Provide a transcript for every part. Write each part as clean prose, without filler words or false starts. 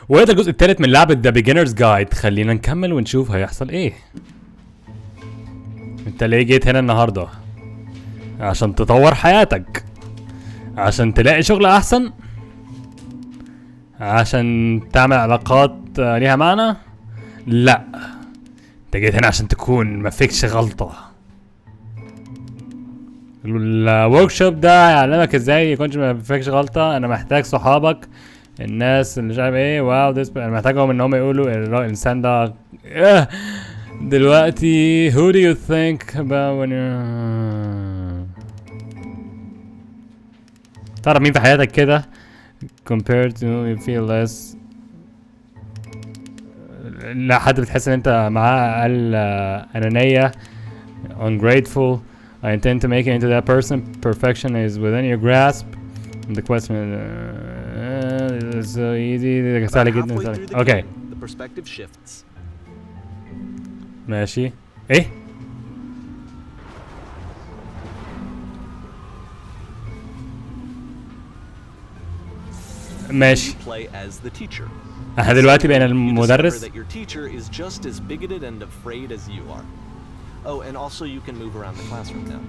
وهذا الجزء الثالث من لعبة The Beginner's Guide. خلينا نكمل ونشوف هيحصل ايه. انت ليه جيت هنا النهاردة؟ عشان تطور حياتك، عشان تلاقي شغل احسن، عشان تعمل علاقات ليها معنى؟ لا، انت جيت هنا عشان تكون ما فيكش غلطة. الوركشوب ده هيعلمك ازاي يكونش ما فيكش غلطة. انا محتاج صحابك الناس اللي مش عارف ايه. واو انا محتاجهم ان هم يقولوا الانسان ده دلوقتي. who do you think about when you're تعرف مين في حياتك كده compared to you feel less. لا حد بتحس ان انت معاه اقل انانية. ungrateful. I intend to make it into that person. Perfection is within your grasp. The question is so easy. سهل جدا. اوكي. The perspective shifts. ماشي. ايه؟ ماشي. Play as the teacher. احنا دلوقتي بقينا المدرس. That your teacher is just as bigoted and afraid as you are. Oh, and also you can move around the classroom now.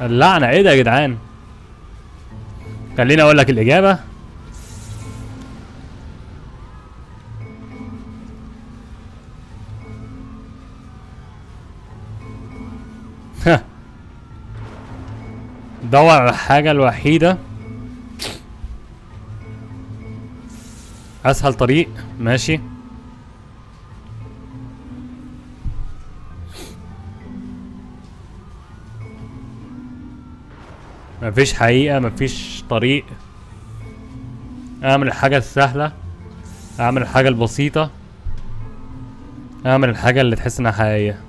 اللعنة ايه ده يا جدعان؟ خليني اقول لك الإجابة. دور على الحاجة الوحيدة اسهل طريق. ماشي. مفيش حقيقة، مفيش طريق. اعمل الحاجة السهلة، اعمل الحاجة البسيطة، اعمل الحاجة اللي تحس انها حقيقية.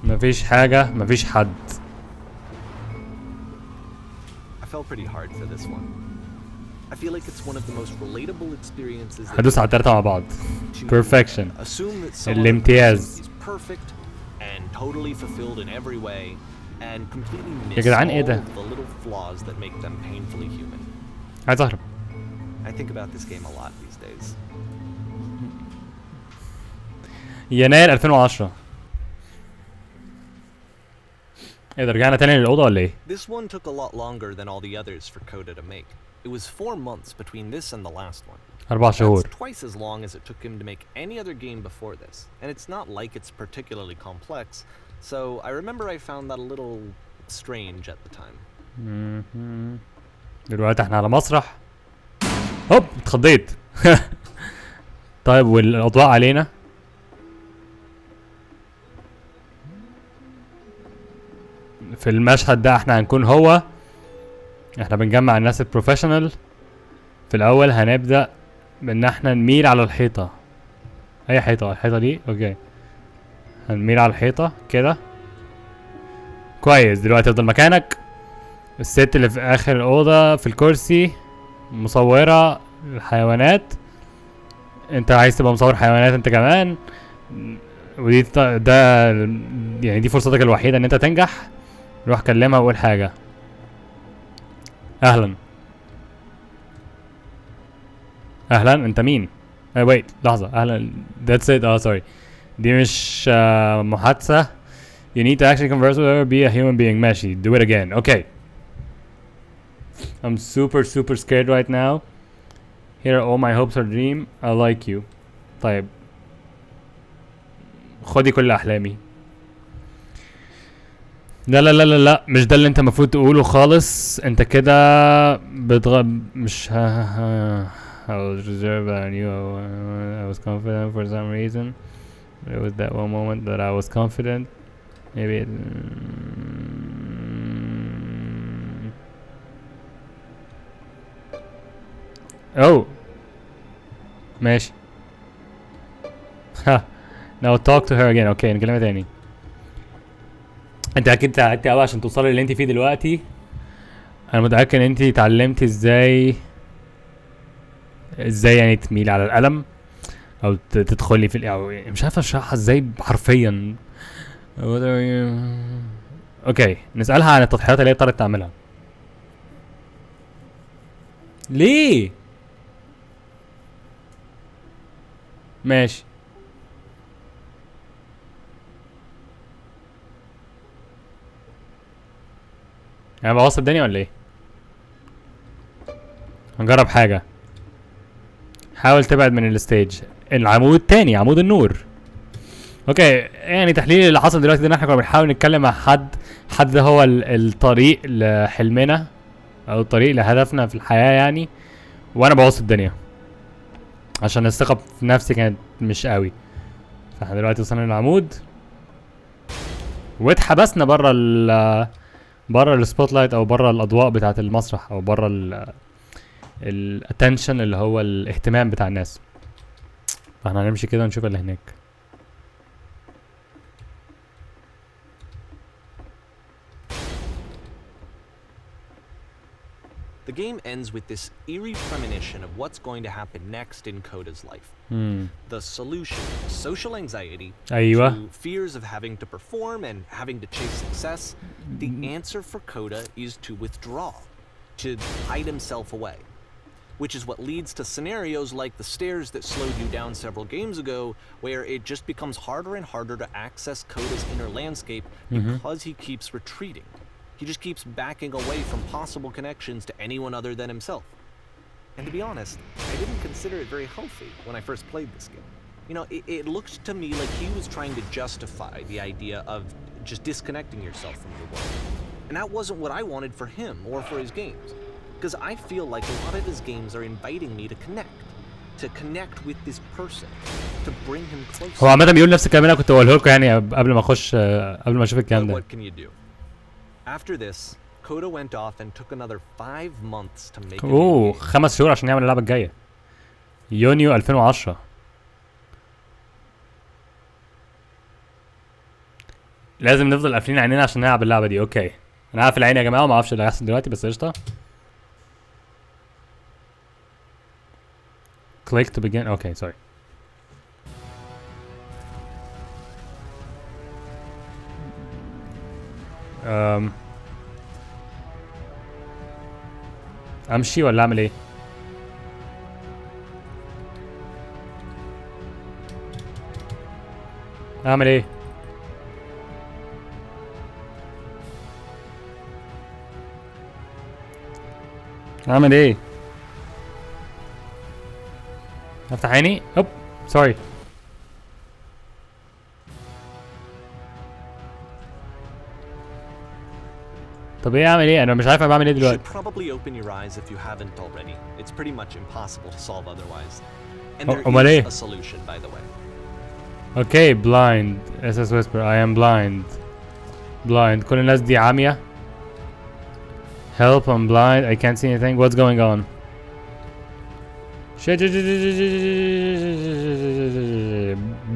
مفيش حاجة، مفيش حد. هدوس على التلاتة مع بعض. Perfection. الامتياز. يا جدعان ايه ده؟ عايز اهرب. يناير 2010. ايه ده رجعنا تاني للأوضة ولا ايه؟ This one took a lot longer than all the others for Coda to make. It was 4 months between this and the last one. 4 شهور. That's twice as long as it took him to make any other game before this. And it's not like it's particularly complex. So I remember I found that a little strange at the time. دلوقتي احنا على مسرح. هوب اتخضيت. طيب والأضواء علينا؟ في المشهد ده احنا هنكون هو. احنا بنجمع الناس البروفيشنال. في الاول هنبدأ بان احنا نميل على الحيطة. اي حيطة؟ الحيطة دي. اوكي هنميل على الحيطة كده. كويس. دلوقتي افضل مكانك. الست اللي في اخر الاوضة في الكرسي مصورة الحيوانات. انت عايز تبقى مصور حيوانات انت كمان. ودي ده يعني دي فرصتك الوحيدة ان انت تنجح. روح كلمها وقول حاجة. اهلا. اهلا انت مين؟ ويت لحظة. اهلا. that's it. sorry. دي مش محادثة. you need to actually converse with her. be a human being. ماشي. do it again. okay. I'm super scared right now. here are all my hopes are dream. I like you. طيب خدي كل احلامي. لا لا لا لا لا مش ده اللي انت المفروض تقوله خالص. انت كده مش I was reserved on you. I was confident for some reason. It was that one moment that I was confident. Maybe oh ماشي. ها now talk to her again. اوكي نكلمها تاني. انت اكيد تعبت قوي عشان توصلي اللي انت فيه دلوقتي. انا متاكد ان انت اتعلمتي ازاي يعني تميلي على القلم او تدخلي في يعني مش عارف اشرحها ازاي حرفيا. اوكي نسالها عن التضحيات اللي هي اضطرت تعملها. ليه؟ ماشي. انا بوظت الدنيا ولا ايه؟ هنجرب حاجة. حاول تبعد من الستيج. العمود التاني، عمود النور. اوكي، يعني تحليل اللي حصل دلوقتي ده ان احنا كنا بنحاول نتكلم مع حد ده هو الطريق لحلمنا او الطريق لهدفنا في الحياة يعني. وانا بوظت الدنيا عشان الثقة في نفسي كانت مش قوي. فاحنا دلوقتي وصلنا للعمود واتحبسنا بره السبوت لايت او بره الاضواء بتاعة المسرح او بره الاتنشن اللي هو الاهتمام بتاع الناس. فاحنا هنمشي كده ونشوف اللي هناك. The game ends with this eerie premonition of what's going to happen next in Coda's life. The solution, social anxiety, أيوة. to fears of having to perform and having to chase success. The answer for Coda is to withdraw, to hide himself away. Which is what leads to scenarios like the stairs that slowed you down several games ago, where it just becomes harder and harder to access Coda's inner landscape because he keeps retreating. He just keeps backing away from possible connections to anyone other than himself. And to be honest, I didn't consider it very healthy when I first played this game. You know, it looked to me like he was trying to justify the idea of just disconnecting yourself from the world. And that wasn't what I wanted for him or for his games. Because I feel like a lot of his games are inviting me to connect with this person, to bring him closer. هو عامة بيقول نفس الكلام اللي انا كنت بقوله لكم يعني قبل ما اخش قبل ما اشوف الكلام ده. What can you do? After this, Coda went off and took another 5 months to make it. 5 شهور عشان يعمل اللعبة الجاية. يونيو 2010. لازم نفضل قافلين عينينا عشان نلعب اللعبة دي. اوكي. انا قافل عيني يا جماعة وما اعرفش اللي هيحصل دلوقتي بس قشطة. Click to begin. Okay, sorry. امشي ولا اعمل ايه؟ اعمل ايه؟ اعمل ايه؟ افتح عيني. اوب سوري. طب ايه اعمل ايه؟ انا مش عارف انا بعمل ايه دلوقتي. You should probably open your eyes if you haven't already. It's pretty much impossible to solve otherwise. And there is a solution, by the way. Okay, blind. SS Whisper. I am blind. Blind. كل الناس دي عامية. Help, I'm blind. I can't see anything. What's going on?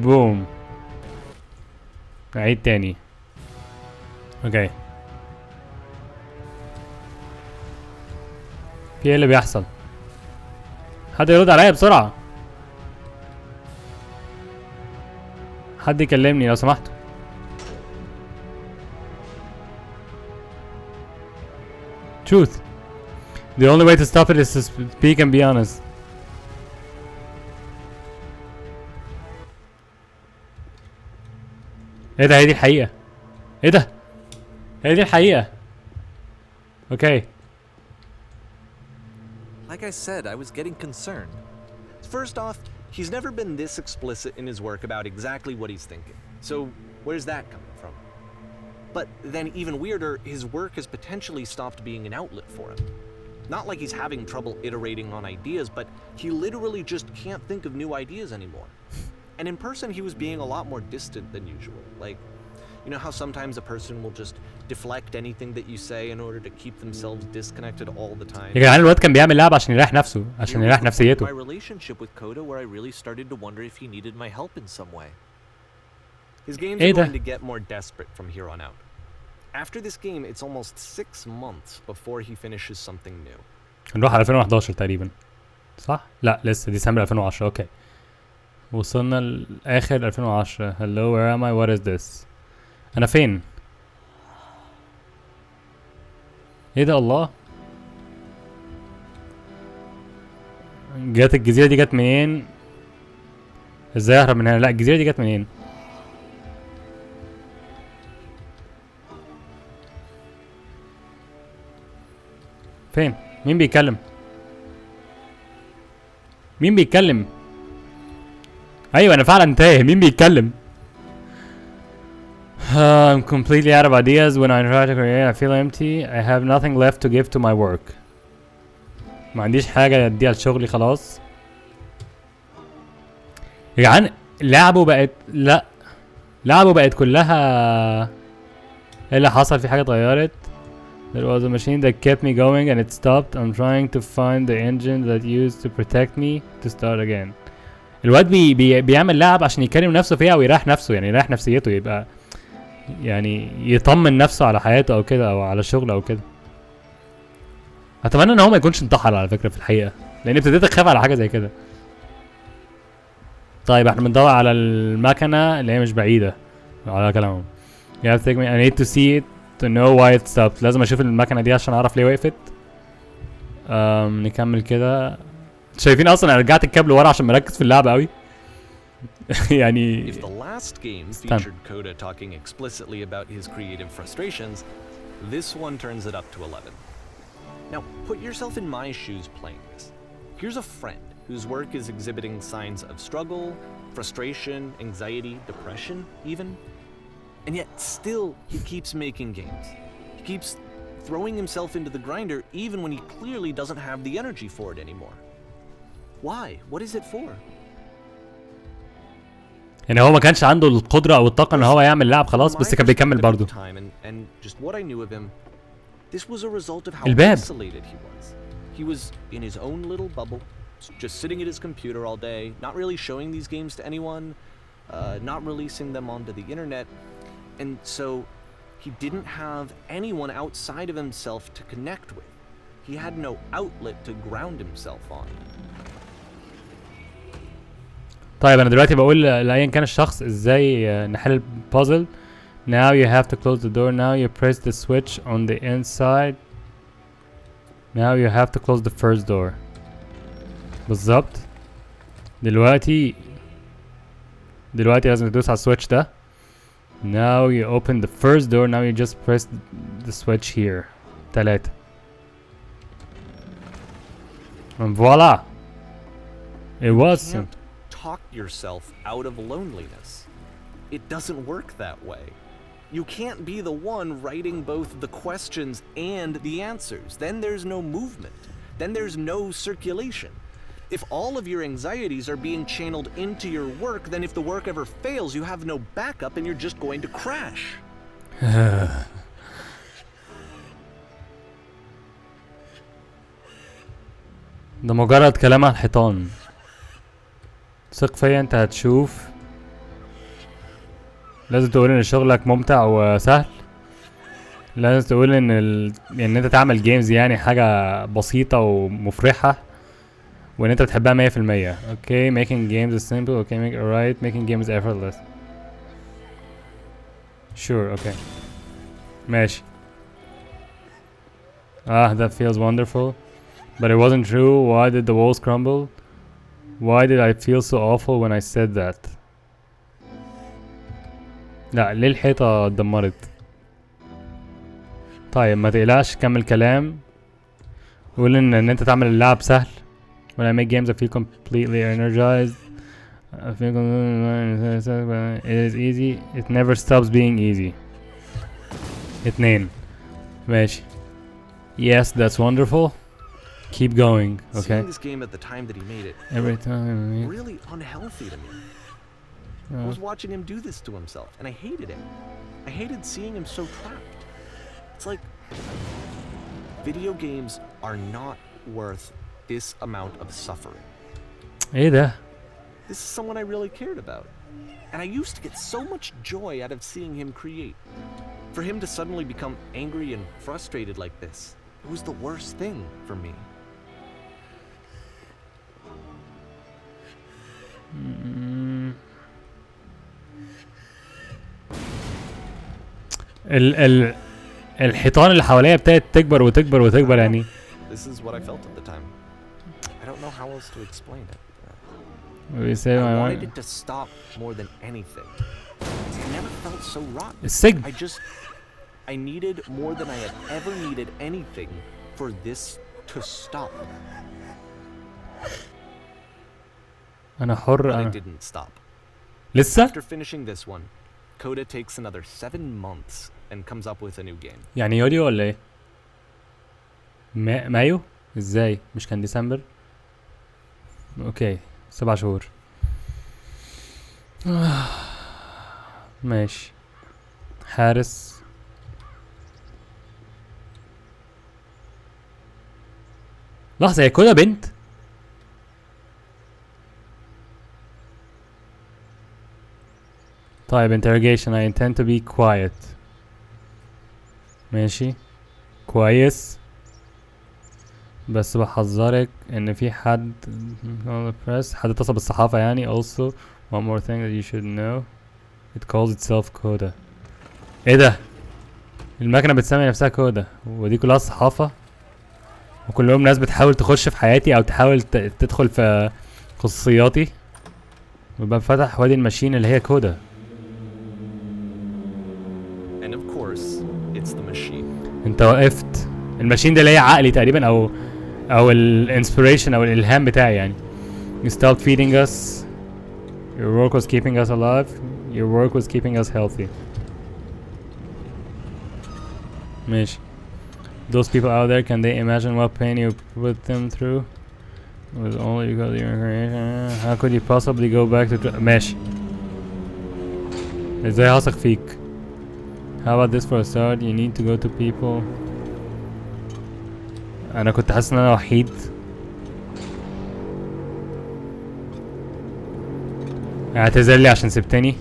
Boom. عيد تاني. Okay. في ايه اللي بيحصل؟ حد يرد عليا بسرعة. حد يكلمني لو سمحتوا. Truth. The only way to stop it is to speak and be honest. ايه ده؟ هي دي الحقيقة. ايه ده؟ هي دي الحقيقة. Okay. Like I said, I was getting concerned. First off, he's never been this explicit in his work about exactly what he's thinking. So, where's that coming from? But then even weirder, his work has potentially stopped being an outlet for him. Not like he's having trouble iterating on ideas, but he literally just can't think of new ideas anymore. And in person, he was being a lot more distant than usual. Like, you know how sometimes a person will just deflect anything that you say in order to keep themselves disconnected all the time. يا جدعان الواد كان بيعمل لعبة عشان يريح نفسه، عشان يريح نفسيته. My relationship with Coda, where I really started to wonder if he needed my help in some way. His games are going to get more desperate from here on out. After this game, it's almost 6 months before he finishes something new. نروح على 2011 تقريبا. صح؟ لا لسه ديسمبر 2010. اوكي. وصلنا لاخر 2010. Hello, where am I? What is this? انا فين؟ ايه ده؟ الله. جت الجزيرة دي جت منين؟ ازاي اهرب من هنا؟ لا الجزيرة دي جت منين؟ فين؟ مين بيتكلم؟ مين بيتكلم؟ ايوه انا فعلا تايه، مين بيتكلم؟ I'm completely out of ideas when I try to create. I feel empty. I have nothing left to give to my work. ما عنديش حاجة اديها لشغلي خلاص. يا جدعان لعبه بقت لعبه بقت كلها ايه اللي حصل؟ في حاجة اتغيرت. There was a machine that kept me going and it stopped. I'm trying to find the engine that used to protect me to start again. الواد بيعمل لعب عشان يكرم نفسه فيها ويريح نفسه، يعني يريح نفسيته، يبقى يعني يطمن نفسه على حياته او كده او على شغله او كده. اتمنى ان هو ما يكونش انتحر على فكره في الحقيقه، لان ابتديت اخاف على حاجه زي كده. طيب احنا بندور على المكنه اللي هي مش بعيده على كلامهم. You have to take me. I need to see it to know why it stopped. لازم اشوف المكنه دي عشان اعرف ليه وقفت. نكمل كده. شايفين اصلا انا رجعت الكابل ورا عشان مركز في اللعبه قوي. يعني If the last game featured Coda talking explicitly about his creative frustrations, this one turns it up to 11. Now, put yourself in my shoes playing this. Here's a friend whose work is exhibiting signs of struggle, frustration, anxiety, depression even, and yet still he keeps making games. He keeps throwing himself into the grinder even when he clearly doesn't have the energy for it anymore. Why? What is it for? يعني هو ما كانش عنده القدرة أو الطاقة إن هو يعمل لعب خلاص، بس كان بيكمل برضه. الباب. He was in his own little bubble, just sitting at his computer all day, not really showing these games to anyone, not releasing them onto the internet, and so he didn't have anyone outside of himself to connect with. He had no outlet to ground himself on. طيب انا دلوقتي بقول لايا كان الشخص ازاي نحل البازل. Now you have to close the door. Now you press the switch on the inside. Now you have to close the first door. بالظبط. دلوقتي لازم تدوس على السويتش ده. Now you open the first door. Now you just press the switch here. 3. And voila. It was. Talk yourself out of loneliness. It doesn't work that way. You can't be the one writing both the questions and the answers. Then there's no movement. Then there's no circulation. If all of your anxieties are being channeled into your work, then if the work ever fails, you have no backup and you're just going to crash. ده مجرد كلام على الحيطان. ثق فيا انت هتشوف. لازم تقول ان شغلك ممتع وسهل. لازم تقول ان ان انت تعمل جيمز يعني حاجة بسيطة ومفرحة وان انت بتحبها 100%. Okay, making games is simple. Okay, make it right. Making games effortless. Sure, okay. ماشي. That feels wonderful. But it wasn't true. Why did the walls crumble? Why did I feel so awful when I said that? لا ليه الحيطة اتدمرت؟ طيب ما تقلقش، كمل كلام. قول ان انت تعمل اللعب سهل. When I make games I feel completely energized. I feel it is easy. It never stops being easy. 2. ماشي. Yes, that's wonderful. Keep going, okay? Seeing this game at the time that he made it, every time really unhealthy to me. I was watching him do this to himself, and I hated it. I hated seeing him so trapped. It's like video games are not worth this amount of suffering. ايه ده؟ This is someone I really cared about, and I used to get so much joy out of seeing him create. For him to suddenly become angry and frustrated like this, it was the worst thing for me. الحيطان اللي حواليا ابتدت تكبر وتكبر وتكبر يعني. This is what I felt at the time. I don't know how else to explain it. We say I wanted it to stop more than anything. It never felt so rotten. السجن. I needed more than I had ever needed anything for this to stop. أنا حر But أنا. it didn't stop. لسه؟ After finishing this one, Coda takes another 7 months and comes up with a new game. يعني يوليو ولا ايه؟ مايو؟ ازاي؟ مش كان ديسمبر؟ اوكي 7 شهور. ماشي. حارس. لحظة هي كودا بنت؟ طيب interrogation I intend to be quiet. ماشي كويس بس بحذرك ان في حد حد اتصل بالصحافة يعني. also one more thing that you should know it calls itself كودا. ايه ده؟ المكنة بتسمي نفسها كودا ودي كلها الصحافة وكلهم ناس بتحاول تخش في حياتي او تحاول تدخل في خصوصياتي ويبقى فتح وادي الماشين اللي هي كودا. And of course, it's the machine. انت وقفت. الماشين ده اللي هي عقلي تقريبا او الانسبيريشن او الالهام بتاعي يعني. You stopped feeding us. Your work was keeping us alive. Your work was keeping us healthy. ماشي. Those people out there, can they imagine what pain you put them through? With only because of your incarnation. How could you possibly go back to ماشي. ازاي هثق فيك؟ How about this for a start? You need to go to people. أنا كنت حاسس إن أنا وحيد. اعتذر لي عشان سبتني.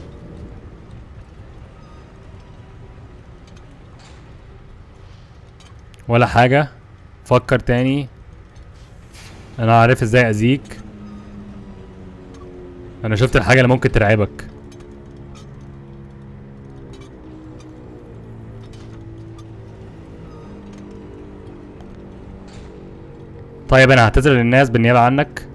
ولا حاجة. فكر تاني. أنا عارف إزاي أذيك. أنا شفت الحاجة اللي ممكن ترعبك. طيب انا هعتذر للناس بالنيابة عنك.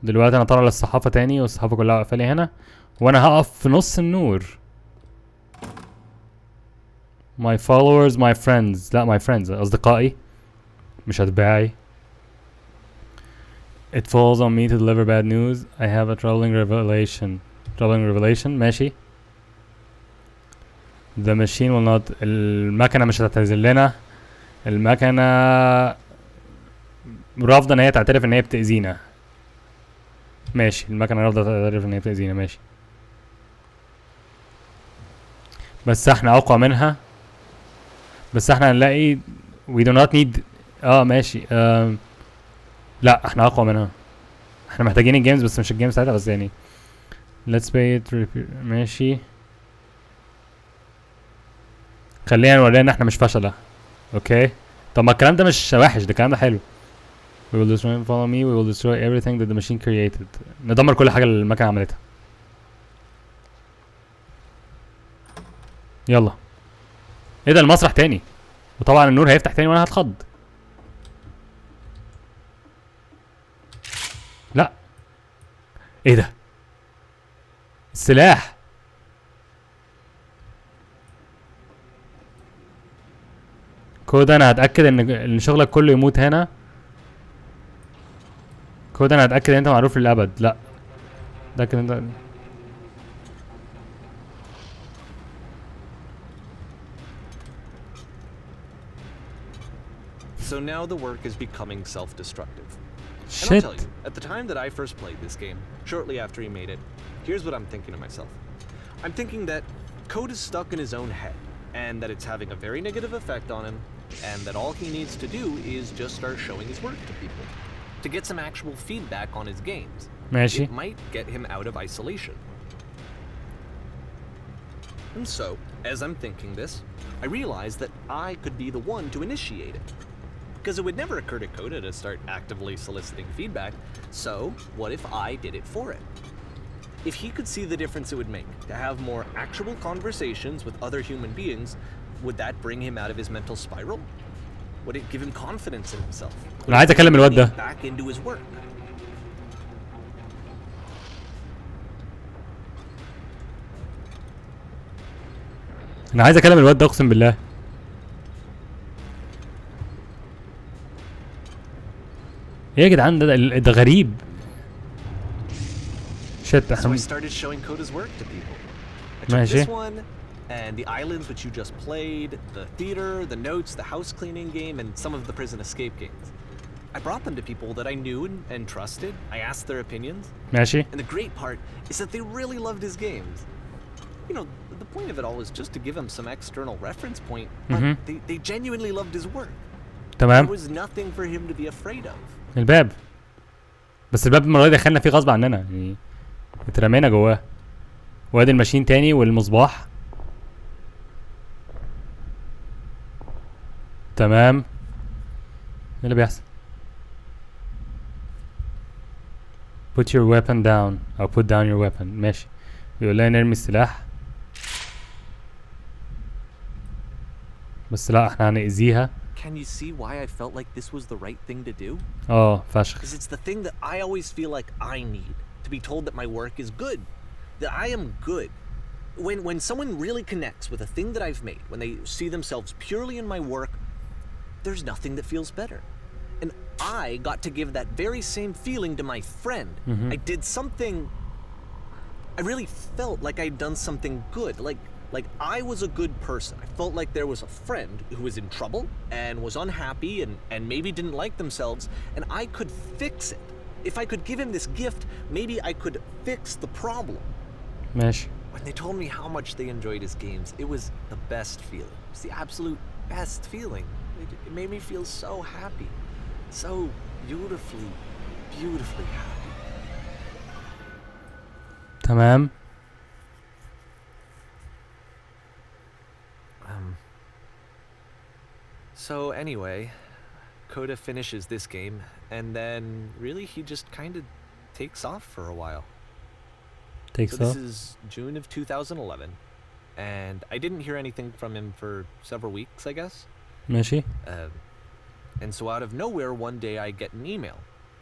دلوقتي انا طالع للصحافة تاني والصحافة كلها واقفة لي هنا وانا هقف في نص النور. My followers my friends. لا my friends اصدقائي مش اتباعي. It falls on me to deliver bad news. I have a troubling revelation. ماشي. The machine will not. المكنة مش هتعتذر لنا. المكنة رافضة ان هي تعترف ان هي بتأذينا. ماشي. المكنة رافضة تعترف ان هي بتأذينا. ماشي. بس احنا اقوى منها. بس احنا هنلاقي we do not need. ماشي. لا احنا اقوى منها. احنا محتاجين الجيمز بس مش الجيمز بتاعتها بس يعني. Let's pay it. ماشي. خلينا نورينا ان احنا مش فشلة. اوكي. طب ما الكلام ده مش وحش. ده الكلام ده حلو. We will destroy. Follow me. We will destroy everything that the machine created. ندمر كل حاجة اللي المكنة عملتها. يلا. ايه ده المسرح تاني. وطبعا النور هيفتح تاني وانا هتخض. لا. ايه ده. السلاح. كودا انا هتأكد ان شغلك كله يموت هنا. كودا انا هتأكد ان انت معروف للأبد. لا. اتأكد انت. So now the work is becoming self-destructive. And I'll Shit. tell you, at the time that I first played this game, shortly after he made it, here's what I'm thinking to myself. I'm thinking that Code is stuck in his own head, and that it's having a very negative effect on him, and that all he needs to do is just start showing his work to people, to get some actual feedback on his games. ماشي. It might get him out of isolation. And so, as I'm thinking this, I realize that I could be the one to initiate it. Because it would never occur to Coda to start actively soliciting feedback, so what if I did it for it? If he could see the difference it would make to have more actual conversations with other human beings, would that bring him out of his mental spiral? Would it give him confidence in himself? انا عايز اكلم الواد ده. Back into his work. انا عايز اكلم الواد ده اقسم بالله. ايه يا جدعان ده غريب. شت So I started showing Coda's work to people. I took ماشي. this one and the islands which you just played, the theater, the notes, the house cleaning game, and some of the prison escape games. I brought them to people that I knew and trusted. I asked their opinions. ماشي. And the great part is that they really loved his games. You know, the point of it all was just to give him some external reference point, but they genuinely loved his work. تمام. There was nothing for him to be afraid of. الباب. بس الباب المرة دي دخلنا فيه غصب عننا يعني اترمينا جواه. وادي الماشين تاني والمصباح. تمام. ايه اللي بيحصل؟ put your weapon down او put down your weapon. ماشي. بيقول لنا نرمي السلاح. بس لا احنا هنأذيها. Can you see why I felt like this was the right thing to do? فشخ. Because it's the thing that I always feel like I need, to be told that my work is good, that I am good. When someone really connects with a thing that I've made, when they see themselves purely in my work, there's nothing that feels better. And I got to give that very same feeling to my friend. I did something, I really felt like I'd done something good, like I was a good person. I felt like there was a friend who was in trouble and was unhappy and maybe didn't like themselves, and I could fix it. If I could give him this gift, maybe I could fix the problem. ماشي. When they told me how much they enjoyed his games, it was the best feeling. It was the absolute best feeling. It made me feel so happy. So beautifully, beautifully happy. تمام. So anyway, Coda finishes this game, and then really he just kind of takes off for a while. Takes So this off. is June of 2011, and I didn't hear anything from him for several weeks, I guess. ماشي. And so out of nowhere, one day I get an email,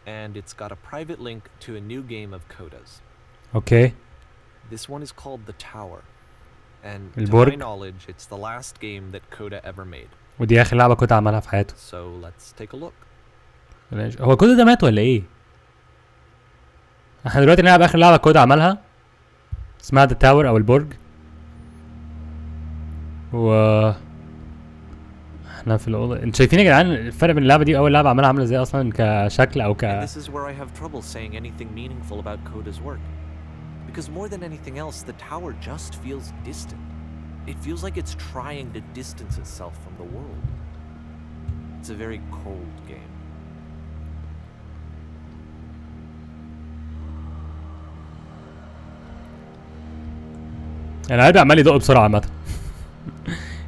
and it's got a private link to a new game of Coda's. اوكي. This one is called The Tower, and to البرج. my knowledge, it's the last game that Coda ever made. ودي اخر لعبة كنت عملها في حياته. So let's take a look. هو كود ده مات ولا ايه؟ احنا دلوقتي نلعب اخر لعبة كود عملها اسمها ذا تاور او البرج. احنا في الاوضه. انتوا شايفين يا جدعان الفرق بين اللعبة دي واول لعبة عملها عاملة ازاي اصلا كشكل او And this is where I have trouble saying anything meaningful about Coda's work. Because more than anything else, the tower just feels distant. It feels like it's trying to distance itself from the world. It's a very cold game. انا قلبي عمال يدق بسرعة عامة.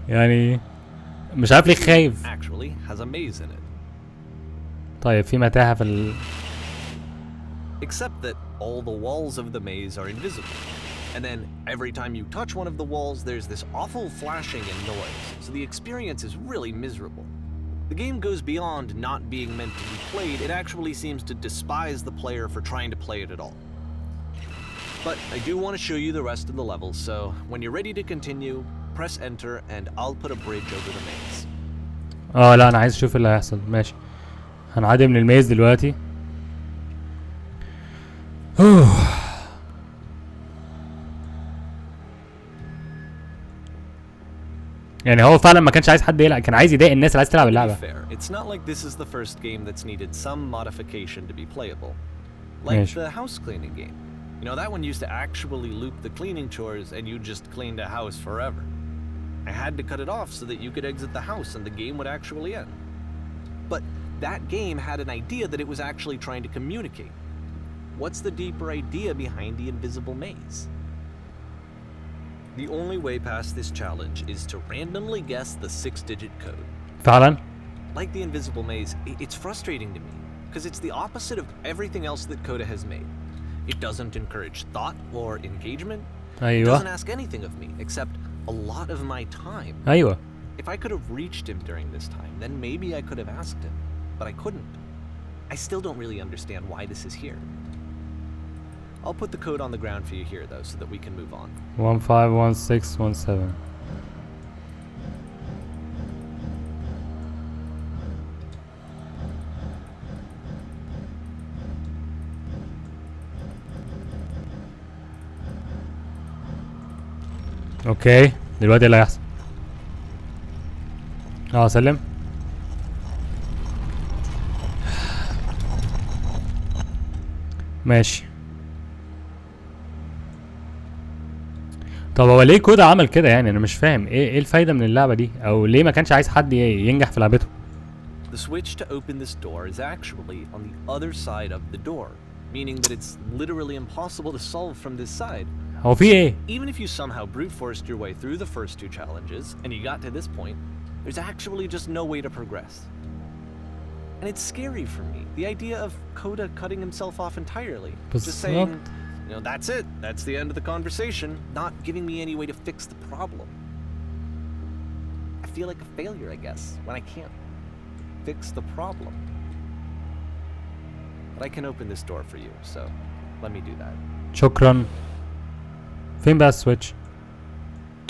يعني مش عارف ليه خايف. Actually has a maze in it. طيب في متاهة في Except that all the walls of the maze are invisible. And then every time you touch one of the walls, there's this awful flashing and noise. So the experience is really miserable. The game goes beyond not being meant to be played. It actually seems to despise the player for trying to play it at all. But I do want to show you the rest of the levels, so when you're ready to continue, press enter and I'll put a bridge over the maze. لا انا عايز اشوف اللي هيحصل. ماشي. هنعدي من الميز دلوقتي. يعني هو فعلا ما كانش عايز حد يلعب، كان عايز يضايق الناس اللي عايز تلعب اللعبة. It's not like this is the first game that's needed some modification to be playable. Like the house cleaning game. You know, that one used to actually loop the cleaning chores and you just cleaned a house forever. I had to cut it off so that you could exit the house and the game would actually end. But that game had an idea that it was actually trying to communicate. What's the deeper idea behind the invisible maze? The only way past this challenge is to randomly guess the 6-digit code. فعلا. Like the invisible maze, it's frustrating to me because it's the opposite of everything else that Coda has made. It doesn't encourage thought or engagement. It doesn't ask anything of me except a lot of my time. ايوه If I could have reached him during this time, then maybe I could have asked him, but I couldn't. I still don't really understand why this is here. I'll put the code on the ground for you here, though, so that we can move on. 151617. اوكي دلوقتي ايه اللي هيحصل؟ سلم. ماشي. طب هو ليه كودا عمل كده يعني؟ انا مش فاهم ايه الفايدة من اللعبة دي، او ليه ما كانش عايز حد ينجح في لعبته؟ The switch to open this door is actually on the other side of the door, meaning that it's literally impossible to solve from this side. هو في ايه؟ Even if you somehow brute forced your way through the first two challenges and you got to this point, there's actually just no way to progress. And it's scary for me, the idea of Koda cutting himself off entirely. Just saying, you know, that's it, that's the end of the conversation, not giving me any way to fix the problem. I feel like a failure, I guess, when I can't fix the problem. But I can open this door for you, so let me do that. شكرا. فين بقى السويتش؟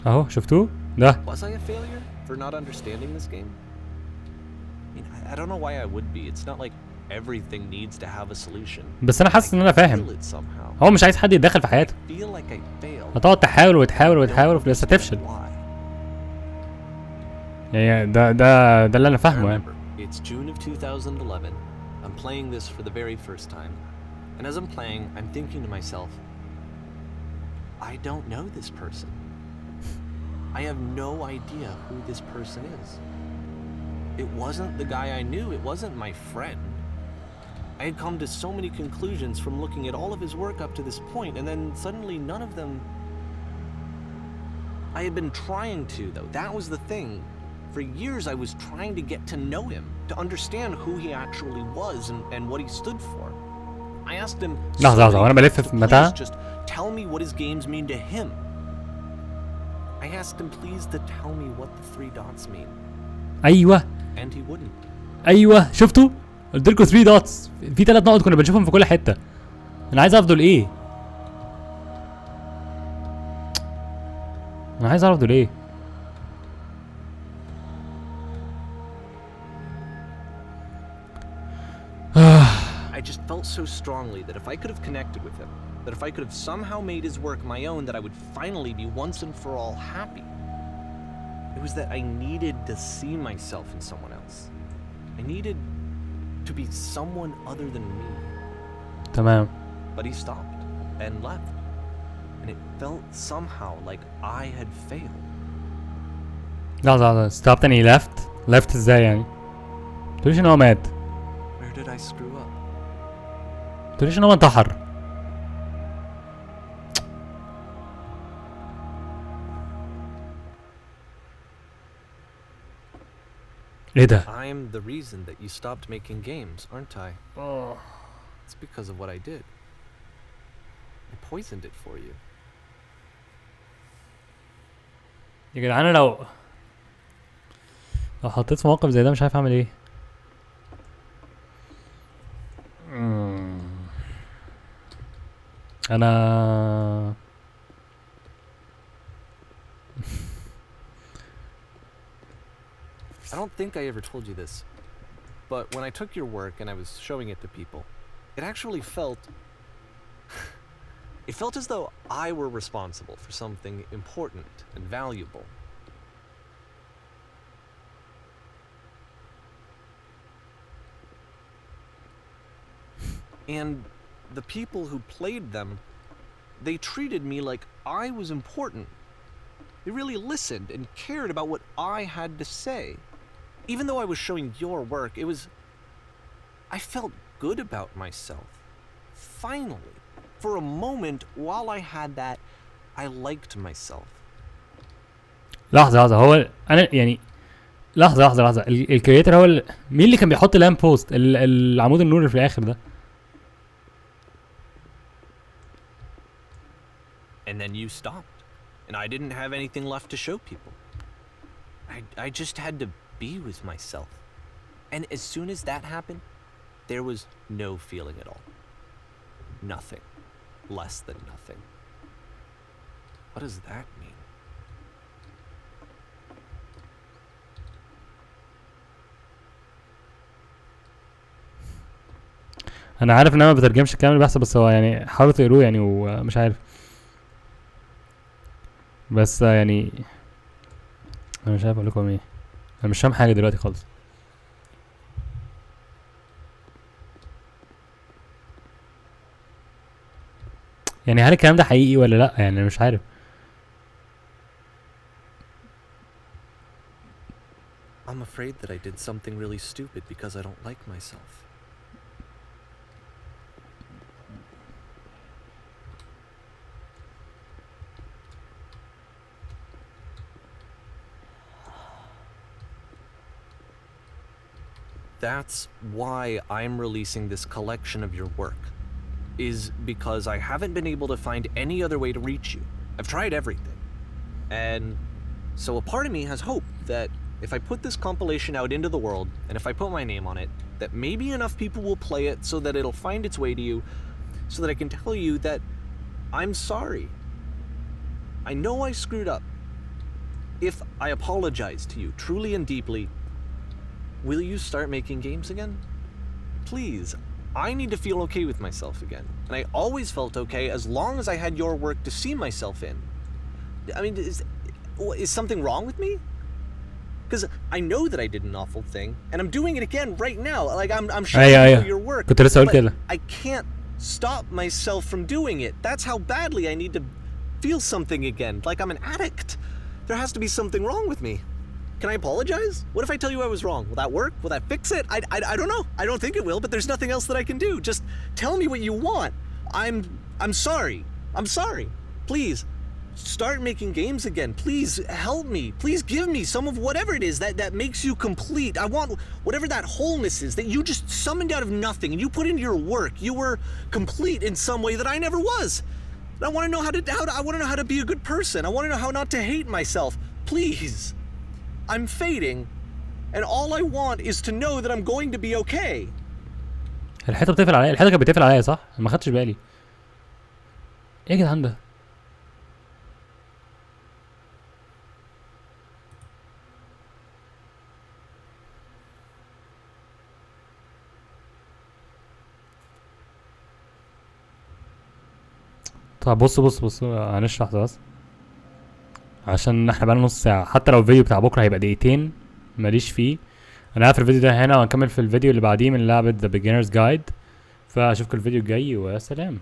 اهو شفتوه؟ ده. Was I a failure for not understanding this game? I mean, I don't know why I would be. It's not like everything needs to have a solution. بس انا حاسس ان انا فاهم. هو مش عايز حد يتدخل في حياته. هتقعد تحاول وتحاول وتحاول بس هتفشل. يعني ده اللي انا فاهمه يعني. It's June of 2011. I'm playing this for the very first time. And as I'm playing, I'm thinking to myself, I don't know this person. I have no idea who this person is. It wasn't the guy I knew, it wasn't my friend. I had come to so many conclusions from looking at all of his work up to this point, and then suddenly none of them... I had been trying to, though. That was the thing. For years I was trying to get to know him, to understand who he actually was and what he stood for. I asked him, please just tell me what his games mean to him. I asked him please to tell me what the 3 dots mean. ايوه. And he wouldn't. ايوه شفتوا؟ قلت لكم 3 دوتس، في 3 نقط كنا بنشوفهم في كل حته. انا عايز اعرف دول ايه؟ انا عايز اعرف دول ايه؟ I just felt so strongly that if I could have connected with him, that if I could have somehow made his work my own, that I would finally be once and for all happy. It was that I needed to see myself in someone else. I needed to be someone other than me. تمام. But he stopped and left. And it felt somehow like I had failed. لحظة stopped and he left. Left ازاي يعني؟ تقوليش ان هو مات. Where did I screw up? تقوليش ان هو انتحر. ايه ده؟ I'm the reason that you stopped making games, aren't I? Oh. It's because of what I did. I poisoned it for you. يا جدعان انا لو حطيت في موقف زي ده مش عارف اعمل ايه. انا I don't think I ever told you this, but when I took your work and I was showing it to people, it actually felt it felt as though I were responsible for something important and valuable. And the people who played them, they treated me like I was important. They really listened and cared about what I had to say. Even though I was showing your work, I felt good about myself. Finally, for a moment, while I had that, I liked myself. لحظة هو أنا يعني لحظة الكرياتور هو مين اللي كان بيحط لامب بوست العمود النور اللي في الآخر ده؟ And then you stopped, and I didn't have anything left to show people. I I just had to be with myself. And as soon as that happened, there was no feeling at all. Nothing. Less than nothing. What does that mean? انا عارف ان انا ما بترجمش الكلام اللي بيحصل، بس هو يعني حاولوا تقروه يعني، ومش عارف، بس يعني انا مش عارف اقول لكم ايه، انا مش فاهم حاجه دلوقتي خالص. يعني هل الكلام ده حقيقي ولا لا؟ يعني انا مش عارف. I'm afraid that I did something really stupid because I don't like myself. That's why I'm releasing this collection of your work, is because I haven't been able to find any other way to reach you. I've tried everything. And so a part of me has hope that if I put this compilation out into the world, and if I put my name on it, that maybe enough people will play it so that it'll find its way to you, so that I can tell you that I'm sorry. I know I screwed up. If I apologize to you truly and deeply, will you start making games again? Please, I need to feel okay with myself again. And I always felt okay as long as I had your work to see myself in. I mean, is something wrong with me? Because I know that I did an awful thing, and I'm doing it again right now. Like, I'm showing you your work, كنت لسه هقول كده. I can't stop myself from doing it. That's how badly I need to feel something again, like I'm an addict. There has to be something wrong with me. Can I apologize? What if I tell you I was wrong? Will that work? Will that fix it? I don't know. I don't think it will, but there's nothing else that I can do. Just tell me what you want. I'm sorry. I'm sorry. Please, start making games again. Please help me. Please give me some of whatever it is that makes you complete. I want whatever that wholeness is that you just summoned out of nothing and you put into your work. You were complete in some way that I never was. And I want to know I want to know how to be a good person. I want to know how not to hate myself. Please. I'm fading, and all I want is to know that I'm going to be okay. الحيطه بتقفل عليا، الحيطه كانت بتقفل عليا صح؟ ما خدتش بالي. ايه يا جدعان ده؟ طب بص هنشرح ده بس عشان احنا بقالنا نص ساعة، حتى لو الفيديو بتاع بكرة هيبقى دقيقتين ماليش فيه. انا هقفل الفيديو ده هنا وهنكمل في الفيديو اللي بعديه من لعبة The Beginner's Guide. فاشوفكم الفيديو الجاي وسلام.